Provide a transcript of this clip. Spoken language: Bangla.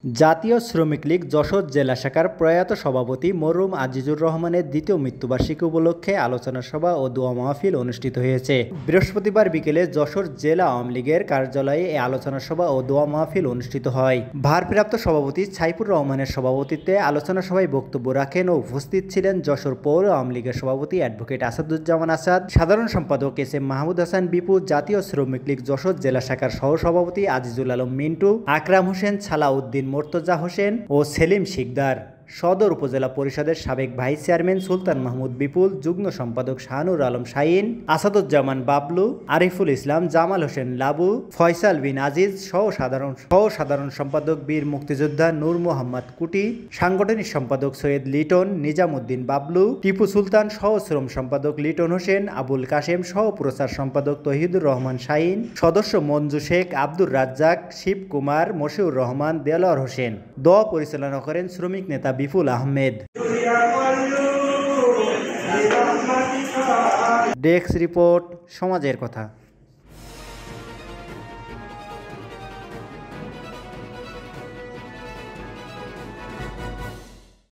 জাতীয় শ্রমিক লীগ যশোর জেলা শাখার প্রয়াত সভাপতি মরহুম আজিজুর রহমানের দ্বিতীয় মৃত্যুবার্ষিকী উপলক্ষে আলোচনা সভা ও দোয়া মাহফিল অনুষ্ঠিত হয়েছে। বৃহস্পতিবার বিকেলে যশোর জেলা আওয়ামী লীগের কার্যালয়ে এই আলোচনা সভা ও দোয়া মাহফিল অনুষ্ঠিত হয়। ভারপ্রাপ্ত সভাপতি সাইফুর রহমানের সভাপতিত্বে আলোচনা সভায় বক্তব্য রাখেন ও উপস্থিত ছিলেন যশোর পৌর আওয়ামী লীগের সভাপতি অ্যাডভোকেট আসাদুজ্জামান আসাদ, সাধারণ সম্পাদক এস এম মাহমুদ হাসান বিপু, জাতীয় শ্রমিক লীগ যশোর জেলা শাখার সহসভাপতি আজিজুল আলম মিন্টু, আকরাম হোসেন, ছালাউদ্দিন মোর্তজা হোসেন ও সেলিম শিকদার, সদর উপজেলা পরিষদের সাবেক ভাইস চেয়ারম্যান সুলতান মাহমুদ বিপুল, যুগ্ম সম্পাদক শাহানুর আলম শাহিন, আসাদুজ্জামান বাবলু, আরিফুল ইসলাম, জামাল হোসেন লাবু, ফয়সাল বিন আজিজ সহ সাধারণ সম্পাদক বীর মুক্তিযোদ্ধা নূর মোহাম্মদ কুটি, সাংগঠনিক সম্পাদক সৈয়দ লিটন, নিজামুদ্দিন বাবলু, টিপু সুলতান, সহ শ্রম সম্পাদক লিটন হোসেন, আবুল কাশেম, সহ প্রচার সম্পাদক তহিদুর রহমান শাহিন, সদস্য মঞ্জু শেখ, আব্দুর রাজ্জাক, শিব কুমার, মশিউর রহমান, দেলোয়ার হোসেন। দোয়া পরিচালনা করেন শ্রমিক নেতা বিপুল আহমেদ। ডেস্ক রিপোর্ট, সমাজের কথা।